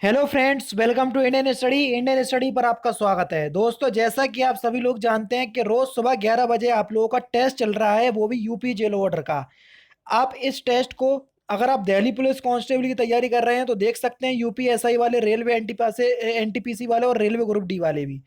Hello friends, welcome to Indian study पर आपका स्वागत है। दोस्तों, जैसा कि आप सभी लोग जानते हैं कि रोज सुबह 11 बजे आप लोगों का टेस्ट चल रहा है, वो भी यूपी जेल ऑर्डर का। आप इस टेस्ट को, अगर आप दिल्ली पुलिस कांस्टेबल की तैयारी कर रहे हैं तो देख सकते हैं, यूपी एसआई वाले, रेलवे एनटीपीसी वाले और रेलवे ग्रुप डी वाले भी।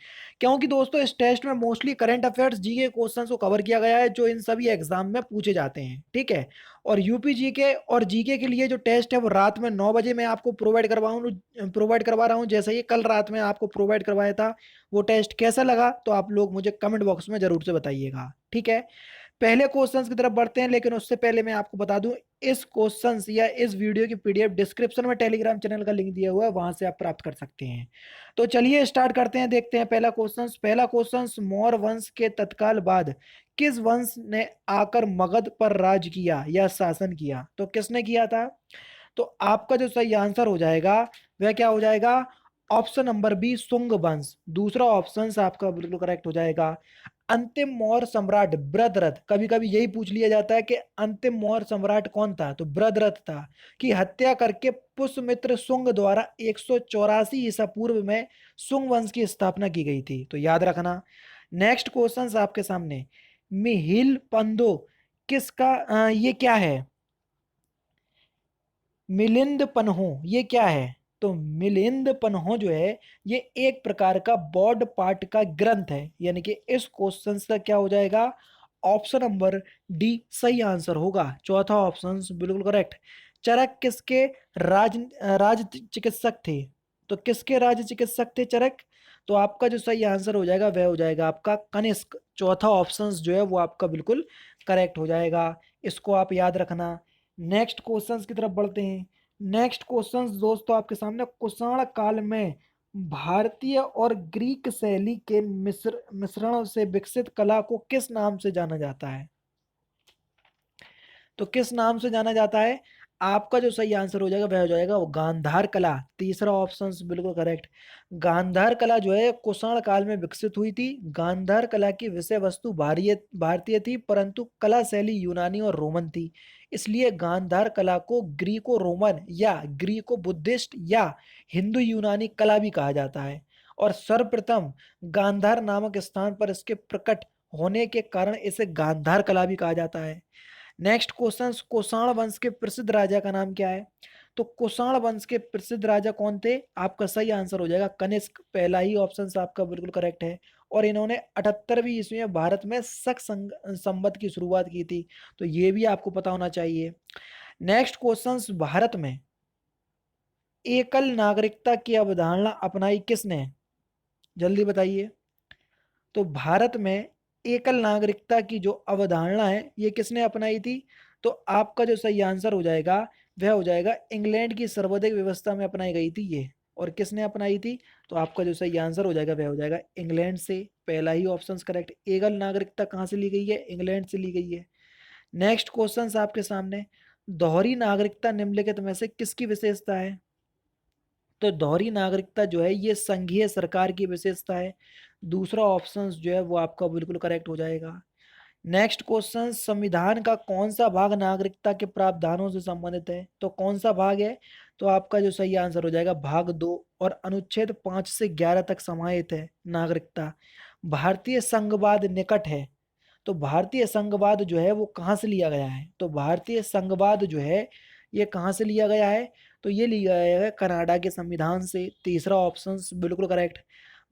क्योंकि दोस्तों, इस टेस्ट में mostly current affairs GK questions को कवर किया गया है, जो इन सभी एग्जाम में पूछे जाते हैं। ठीक है। और यूपी जीके और जीके के लिए जो टेस्ट है वो रात में 9 बजे मैं आपको प्रोवाइड करवा रहा हूँ, जैसे ही कल रात में आपको प्रोवाइड करवाया था। वो टेस्ट कैसा लगा तो आप लोग मुझे कमेंट बॉक्स में जरूर से बताइएगा। ठीक है। पहले क्वेश्चंस की तरफ बढ़ते हैं, लेकिन उससे पहले मैं आपको बता दूं, इस क्वेश्चंस या इस वीडियो की पीडीएफ डिस्क्रिप्शन में टेलीग्राम चैनल का लिंक दिया हुआ है, वहां से आप प्राप्त कर सकते हैं। तो चलिए स्टार्ट करते हैं, देखते हैं पहला क्वेश्चंस मौर्य वंश के तत्काल बाद किस वंश ने आकर मगध पर राज किया या शासन किया? तो किसने किया था? तो आपका जो सही आंसर हो जाएगा वह क्या हो जाएगा? ऑप्शन नंबर बी, सुंग वंश। दूसरा ऑप्शन आपका बिल्कुल करेक्ट हो जाएगा। अंतिम मौर्य सम्राट बृहद्रथ, कभी कभी यही पूछ लिया जाता है कि अंतिम मौर्य सम्राट कौन था, तो बृहद्रथ था, की हत्या करके पुष्यमित्र शुंग द्वारा 184 ईसा पूर्व में शुंग वंश की स्थापना की गई थी, तो याद रखना। नेक्स्ट क्वेश्चन आपके सामने, मिहिल पंदो किसका ये क्या है? मिलिंद पन्हो ये क्या है? तो मिलिंद पन्हो जो है, ये एक प्रकार का बौद्ध पाठ का ग्रंथ है। यानी कि इस क्वेश्चन का क्या हो जाएगा? ऑप्शन नंबर डी सही आंसर होगा। चौथा ऑप्शन बिल्कुल करेक्ट। चरक किसके राज राज चिकित्सक थे? तो किसके राज चिकित्सक थे चरक? तो आपका जो सही आंसर हो जाएगा वह हो जाएगा आपका कनिष्क। चौथा ऑप्शन जो है वो आपका बिल्कुल करेक्ट हो जाएगा। इसको आप याद रखना। नेक्स्ट क्वेश्चंस की तरफ बढ़ते हैं। नेक्स्ट क्वेश्चंस दोस्तों आपके सामने, कुषाण काल में भारतीय और ग्रीक शैली के मिश्रण से विकसित कला को किस नाम से जाना जाता है? तो किस नाम से जाना जाता है? आपका जो सही आंसर हो जाएगा वह हो जाएगा वो गांधार कला। तीसरा ऑप्शन बिल्कुल करेक्ट। गांधार कला जो है कुषाण काल में विकसित हुई थी। गांधार कला की विषय वस्तु भारतीय थी, परंतु कला शैली यूनानी और रोमन थी। इसलिए गांधार कला को ग्रीको रोमन या ग्रीको बुद्धिस्ट या हिंदू यूनानी कला भी कहा जाता है। और सर्वप्रथम गांधार नामक स्थान पर इसके प्रकट होने के कारण इसे गांधार कला भी कहा जाता है। नेक्स्ट क्वेश्चन, कुषाण वंश के प्रसिद्ध राजा का नाम क्या है? तो कुषाण वंश के प्रसिद्ध राजा कौन थे? आपका सही आंसर हो जाएगा कनिष्क। पहला ही ऑप्शन आपका बिल्कुल करेक्ट है। और इन्होंने 78वीं ईस्वी में भारत में शक संवत की शुरुआत की थी, तो ये भी आपको पता होना चाहिए। नेक्स्ट क्वेश्चन, भारत में एकल नागरिकता की अवधारणा अपनाई किसने? जल्दी बताइए। तो भारत में एकल नागरिकता की जो अवधारणा है ये किसने अपनाई थी? तो आपका जो सही आंसर हो जाएगा वह हो जाएगा इंग्लैंड की सर्वोदय व्यवस्था में अपनाई गई थी ये। और किसने अपनाई थी? तो आपका जो सही आंसर हो जाएगा वह हो जाएगा इंग्लैंड से। पहला ही ऑप्शन करेक्ट। एकल नागरिकता कहाँ से ली गई है? इंग्लैंड से ली गई है। नेक्स्ट क्वेश्चन आपके सामने, दोहरी नागरिकता निम्नलिखित में से किसकी विशेषता है? तो दोहरी नागरिकता जो है ये संघीय सरकार की विशेषता है। दूसरा ऑप्शन जो है वो आपका बिल्कुल करेक्ट हो जाएगा। नेक्स्ट क्वेश्चन, संविधान का कौन सा भाग नागरिकता के प्रावधानों से संबंधित है? तो कौन सा भाग है? तो आपका जो सही आंसर हो जाएगा भाग 2, और अनुच्छेद 5 से 11 तक समाहित है नागरिकता। भारतीय संघवाद निकट है। तो भारतीय संघवाद जो है वो कहाँ से लिया गया है? तो भारतीय संघवाद जो है ये कहाँ से लिया गया है? तो ये लिया गया है कनाडा के संविधान से। तीसरा ऑप्शन बिल्कुल करेक्ट।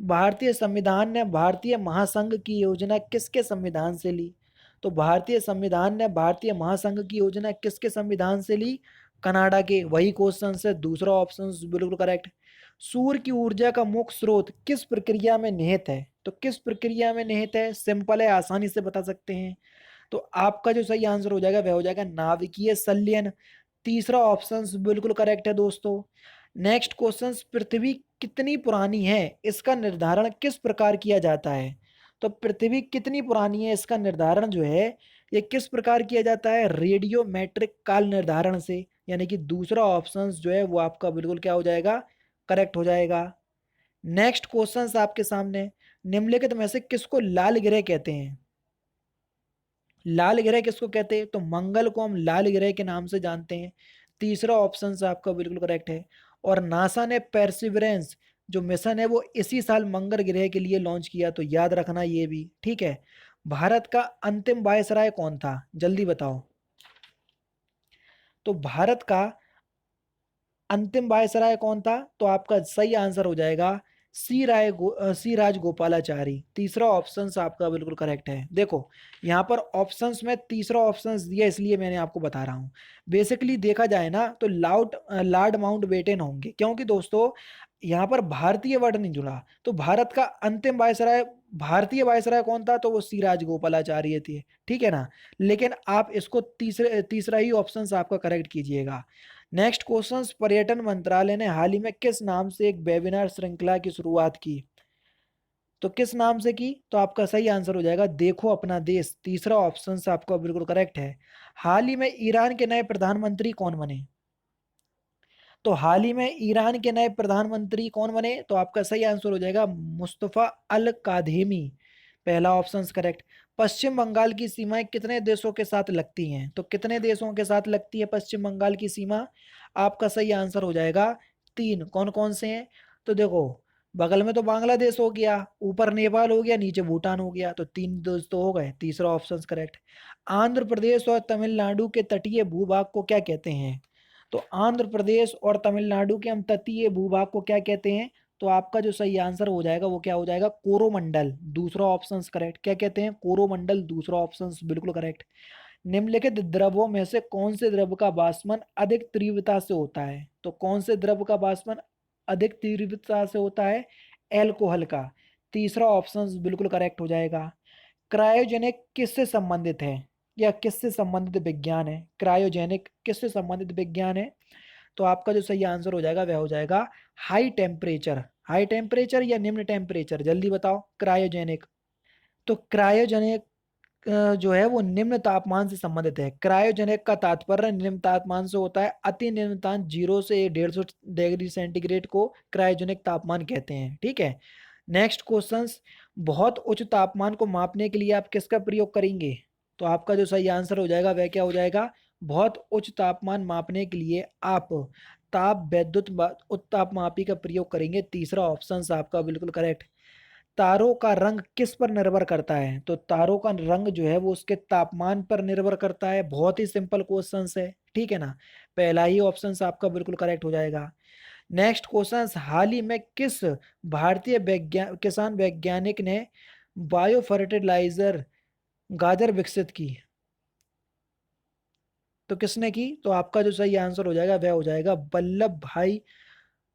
भारतीय संविधान ने भारतीय महासंघ की योजना किसके संविधान से ली? तो भारतीय संविधान ने भारतीय महासंघ की योजना किसके संविधान से ली? कनाडा के। वही क्वेश्चन है, दूसरा ऑप्शन बिल्कुल करेक्ट। सूर्य की ऊर्जा का मुख्य स्रोत किस प्रक्रिया में निहित है? तो किस प्रक्रिया में निहित है? सिंपल है, आसानी से बता सकते हैं। तो आपका जो सही आंसर हो जाएगा वह हो जाएगा नाभिकीय संलयन। तीसरा ऑप्शन बिल्कुल करेक्ट है दोस्तों। नेक्स्ट क्वेश्चन, पृथ्वी कितनी पुरानी है इसका निर्धारण किस प्रकार किया जाता है? तो पृथ्वी कितनी पुरानी है इसका निर्धारण जो है ये किस प्रकार किया जाता है? रेडियोमेट्रिक काल निर्धारण से। यानी कि दूसरा ऑप्शन जो है वो आपका बिल्कुल क्या हो जाएगा? करेक्ट हो जाएगा। नेक्स्ट क्वेश्चन आपके सामने, निम्नलिखित में से किसको लाल ग्रह कहते हैं? लाल ग्रह किसको कहते हैं? तो मंगल को हम लाल ग्रह के नाम से जानते हैं। तीसरा ऑप्शन आपका बिल्कुल करेक्ट है। और नासा ने परसिवरेंस जो मिशन है वो इसी साल मंगल ग्रह के लिए लॉन्च किया, तो याद रखना ये भी, ठीक है। भारत का अंतिम वायसराय कौन था, जल्दी बताओ। तो भारत का अंतिम वायसराय कौन था, तो आपका सही आंसर हो जाएगा सी राजगोपालाचारी। तीसरा ऑप्शन आपका बिल्कुल करेक्ट है। देखो यहाँ पर ऑप्शंस में तीसरा ऑप्शन दिया इसलिए मैंने आपको बता रहा हूँ। बेसिकली देखा जाए ना तो लॉर्ड माउंटबेटन होंगे, क्योंकि दोस्तों यहाँ पर भारतीय वर्ड नहीं जुड़ा। तो भारत का अंतिम वायसराय, भारतीय वायसराय कौन था, तो वो सी राजगोपालाचार्य थे, ठीक है ना। लेकिन आप इसको तीसरा ही ऑप्शन आपका करेक्ट कीजिएगा। नेक्स्ट क्वेश्चन, पर्यटन मंत्रालय ने हाल ही में किस नाम से एक वेबिनार श्रृंखला की शुरुआत की, तो किस नाम से की, तो आपका सही आंसर हो जाएगा देखो अपना देश। तीसरा ऑप्शन आपका बिल्कुल करेक्ट है। हाल ही में ईरान के नए प्रधानमंत्री कौन बने, तो हाल ही में ईरान के नए प्रधानमंत्री कौन बने, तो आपका सही आंसर हो जाएगा मुस्तफा अल काधेमी। पहला ऑप्शन करेक्ट। पश्चिम बंगाल की सीमाएं कितने देशों के साथ लगती हैं, तो कितने देशों के साथ लगती है पश्चिम बंगाल की सीमा, आपका सही आंसर हो जाएगा तीन। कौन कौन से हैं, तो देखो बगल में तो बांग्लादेश हो गया, ऊपर नेपाल हो गया, नीचे भूटान हो गया, तो तीन देश तो हो गए, तीसरा ऑप्शन करेक्ट। आंध्र प्रदेश और तमिलनाडु के तटीय भूभाग को क्या कहते हैं, तो आंध्र प्रदेश और तमिलनाडु के हम तटीय भूभाग को क्या कहते हैं, तो आपका जो सही आंसर हो जाएगा वो क्या हो जाएगा, कोरोमंडल। दूसरा ऑप्शन करेक्ट, क्या कहते हैं, कोरोमंडल, दूसरा ऑप्शन बिल्कुल करेक्ट। निम्नलिखित द्रवों में से कौन से द्रव का बाष्पन अधिक तीव्रता से होता है, तो कौन से द्रव का बाष्पन अधिक तीव्रता से होता है, एल्कोहल का। तीसरा ऑप्शन बिल्कुल करेक्ट हो जाएगा। क्रायोजेनिक किससे संबंधित है, या किससे संबंधित विज्ञान है, क्रायोजेनिक किससे संबंधित विज्ञान है, तो आपका जो सही आंसर हो जाएगा वह हो जाएगा हाई टेम्परेचर। हाई टेम्परेचर या निम्न टेम्परेचर, जल्दी बताओ। क्रायोजेनिक, तो क्रायोजेनिक जो है वो निम्न तापमान से संबंधित है। क्रायोजेनिक का तात्पर्य निम्न तापमान से होता है। अति निम्न तापमान 0 से 150 डिग्री सेंटीग्रेड को क्रायोजेनिक तापमान कहते हैं, ठीक है। नेक्स्ट क्वेश्चन, बहुत उच्च तापमान को मापने के लिए आप किसका प्रयोग करेंगे, तो आपका जो सही आंसर हो जाएगा वह क्या हो जाएगा, बहुत उच्च तापमान मापने के लिए आप ताप विद्युत उत्तापमापी का प्रयोग करेंगे। तीसरा ऑप्शन आपका बिल्कुल करेक्ट। तारों का रंग किस पर निर्भर करता है, तो तारों का रंग जो है वो उसके तापमान पर निर्भर करता है। बहुत ही सिंपल क्वेश्चन है, ठीक है ना। पहला ही ऑप्शन आपका बिल्कुल करेक्ट हो जाएगा। नेक्स्ट क्वेश्चन, हाल ही में किस भारतीय किसान वैज्ञानिक ने बायो फर्टिलाइजर गाजर विकसित की, तो किसने की, तो आपका जो सही आंसर हो जाएगा वह हो जाएगा वल्लभ भाई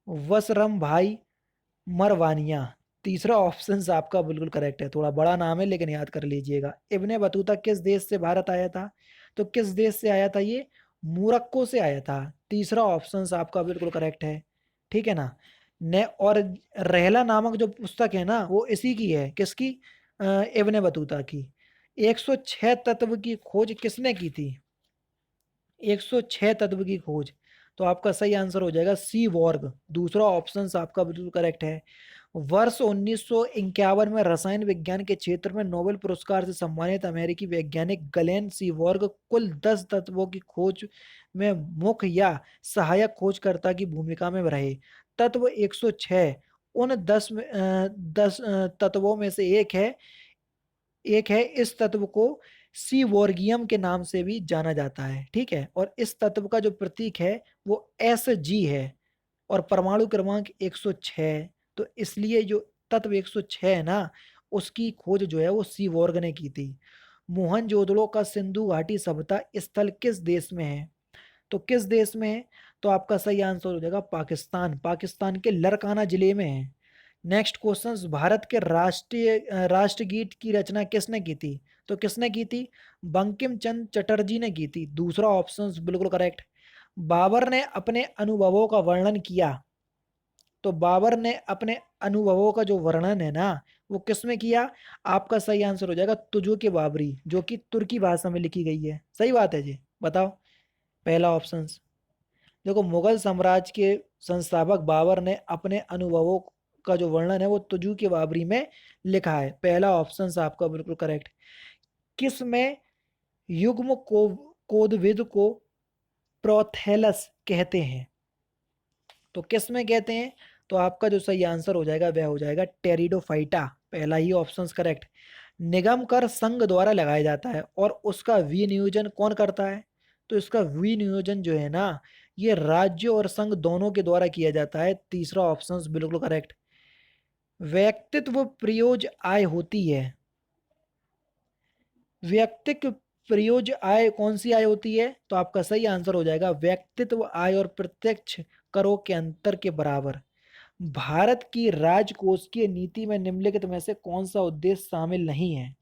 वसरम भाई मरवानिया। तीसरा ऑप्शन आपका बिल्कुल करेक्ट है, थोड़ा बड़ा नाम है लेकिन याद कर लीजिएगा। इब्ने बतूता किस देश से भारत आया था, तो किस देश से आया था ये, मोरक्को से आया था। तीसरा ऑप्शन आपका बिल्कुल करेक्ट है, ठीक है ना। ने और रहला नामक जो पुस्तक है ना वो इसी की है, किसकी, इब्ने बतूता की। 106 तत्व की खोज किसने की थी, 106 तत्व की खोज, तो आपका सही आंसर हो जाएगा सी वॉर्ग। दूसरा ऑप्शन आपका बिल्कुल करेक्ट है। वर्ष 1951 में रसायन विज्ञान के क्षेत्र में नोबेल पुरस्कार से सम्मानित अमेरिकी वैज्ञानिक गलेन सीवॉर्ग कुल 10 तत्वों की खोज में मुख्य या सहायक खोजकर्ता की भूमिका में रहे। तत्व 106 उन 10 तत्वों में से एक है। इस तत्व को सी वॉर्गियम के नाम से भी जाना जाता है, ठीक है। और इस तत्व का जो प्रतीक है वो Sg है और परमाणु क्रमांक 106। तो इसलिए जो तत्व 106 है ना उसकी खोज जो है वो सी वॉर्ग ने की थी। मोहनजोदड़ो का सिंधु घाटी सभ्यता स्थल किस देश में है, तो किस देश में है, तो आपका सही आंसर हो जाएगा पाकिस्तान। पाकिस्तान के लरकाना जिले में है। नेक्स्ट क्वेश्चन, भारत के राष्ट्रगीत की रचना किसने की थी, तो किसने की थी, बंकिम चंद्र चटर्जी ने की थी। दूसरा ऑप्शन बिल्कुल करेक्ट। बाबर ने अपने अनुभवों का वर्णन किया, तो बाबर ने अपने अनुभवों का जो वर्णन है ना वो किसमें किया, आपका सही आंसर हो जाएगा तुजो के बाबरी, जो कि तुर्की भाषा में लिखी गई है। सही बात है जी, बताओ। पहला ऑप्शन, देखो मुगल साम्राज्य के संस्थापक बाबर ने अपने अनुभवों का जो वर्णन है वो तुजू के बाबरी में लिखा है। पहला ऑप्शन आपका बिल्कुल करेक्ट। किस में युग्म को कोदविद को प्रोथेलस कहते हैं, तो किस में कहते हैं? तो आपका जो सही आंसर हो जाएगा वह हो जाएगा टेरिडोफाइटा, पहला ही ऑप्शन करेक्ट। निगम कर संघ द्वारा लगाया जाता है और उसका विनियोजन कौन करता है? तो इसका विनियोजन जो है ना, ये राज्य और संघ दोनों के द्वारा किया जाता है, तीसरा ऑप्शन बिल्कुल करेक्ट। व्यक्तित्व प्रयोज आय होती है, व्यक्तित्व प्रयोज आय कौन सी आय होती है? तो आपका सही आंसर हो जाएगा व्यक्तित्व आय और प्रत्यक्ष करों के अंतर के बराबर। भारत की राजकोषीय नीति में निम्नलिखित में से कौन सा उद्देश्य शामिल नहीं है?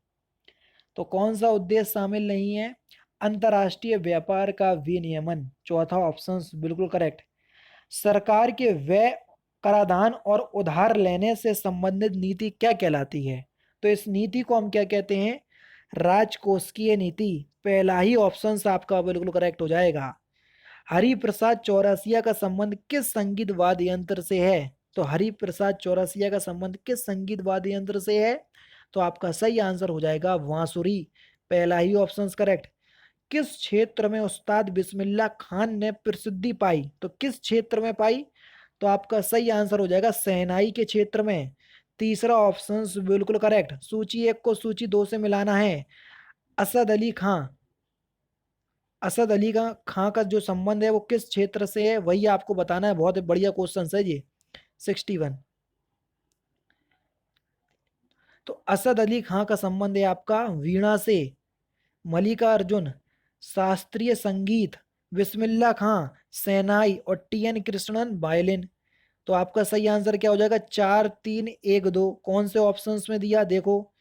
तो कौन सा उद्देश्य शामिल नहीं है? अंतर्राष्ट्रीय व्यापार का विनियमन, चौथा ऑप्शन बिल्कुल करेक्ट। सरकार के व्यय, कराधान और उधार लेने से संबंधित नीति क्या कहलाती है? तो इस नीति को हम क्या कहते हैं? राजकोषीय नीति, पहला ही ऑप्शन आपका बिल्कुल करेक्ट हो जाएगा। हरिप्रसाद चौरसिया का संबंध किस संगीत वाद्य यंत्र से है? तो हरिप्रसाद चौरसिया का संबंध किस संगीत वाद्य यंत्र से है? तो आपका सही आंसर हो जाएगा बांसुरी, पहला ही ऑप्शन करेक्ट। किस क्षेत्र में उस्ताद बिस्मिल्लाह खान ने प्रसिद्धि पाई? तो किस क्षेत्र में पाई? तो आपका सही आंसर हो जाएगा शहनाई के क्षेत्र में, तीसरा ऑप्शन बिल्कुल करेक्ट। सूची 1 को सूची 2 से मिलाना है। असद अली खां, असद अली का खां का जो संबंध है वो किस क्षेत्र से है, वही आपको बताना है। बहुत बढ़िया क्वेश्चन है ये, 61। तो असद अली खां का संबंध है आपका वीणा से। मल्लिका अर्जुन शास्त्रीय संगीत, बिस्मिल्लाह खां शहनाई और टी एन कृष्णन वायलिन। तो आपका सही आंसर क्या हो जाएगा? 4 3 1 2, कौन से ऑप्शंस में दिया देखो?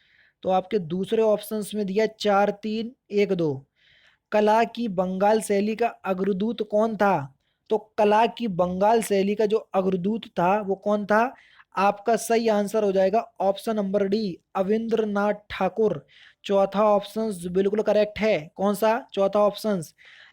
तो आपके दूसरे ऑप्शंस में दिया 4 3 1 2। कला की बंगाल शैली का अग्रदूत कौन था? तो कला की बंगाल शैली का जो अग्रदूत था वो कौन था? आपका सही आंसर हो जाएगा ऑप्शन नंबर डी, अविंद्रनाथ ठाकुर, चौथा ऑप्शन बिल्कुल करेक्ट है। कौन सा चौथा ऑप्शन?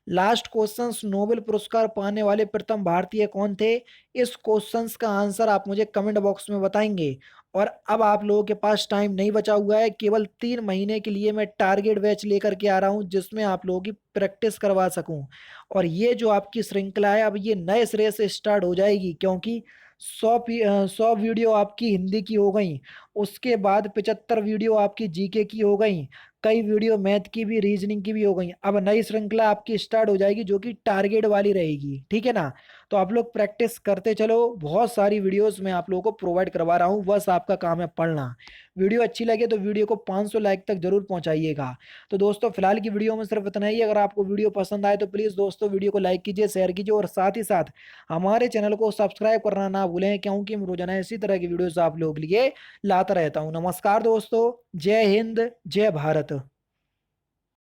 लास्ट क्वेश्चन, नोबेल पुरस्कार पाने वाले प्रथम भारतीय कौन थे? इस क्वेश्चन का आंसर आप मुझे कमेंट बॉक्स में बताएंगे। और अब आप लोगों के पास टाइम नहीं बचा हुआ है, केवल 3 महीने के लिए मैं टारगेट बैच लेकर के आ रहा हूं जिसमें आप लोगों की प्रैक्टिस करवा सकूं। और ये जो आपकी श्रृंखला है अब ये नए सिरे से स्टार्ट हो जाएगी, क्योंकि 100 वीडियो आपकी हिंदी की हो गई, उसके बाद 75 वीडियो आपकी जीके की हो गई, कई वीडियो मैथ की भी, रीजनिंग की भी हो गई। अब नई श्रृंखला आपकी स्टार्ट हो जाएगी जो कि टारगेट वाली रहेगी, ठीक है ना? तो आप लोग प्रैक्टिस करते चलो, बहुत सारी वीडियोस मैं आप लोगों को प्रोवाइड करवा रहा हूँ, बस आपका काम है पढ़ना। वीडियो अच्छी लगे तो वीडियो को 500 लाइक तक जरूर पहुंचाइएगा। तो दोस्तों फिलहाल की वीडियो में सिर्फ इतना ही। अगर आपको वीडियो पसंद आए तो प्लीज़ दोस्तों वीडियो को लाइक कीजिए, शेयर कीजिए और साथ ही साथ हमारे चैनल को सब्सक्राइब करना ना भूलें, क्योंकि मैं रोजाना इसी तरह की वीडियोस आप लोगों के लिए लाता रहता हूँ। नमस्कार दोस्तों, जय हिंद, जय भारत।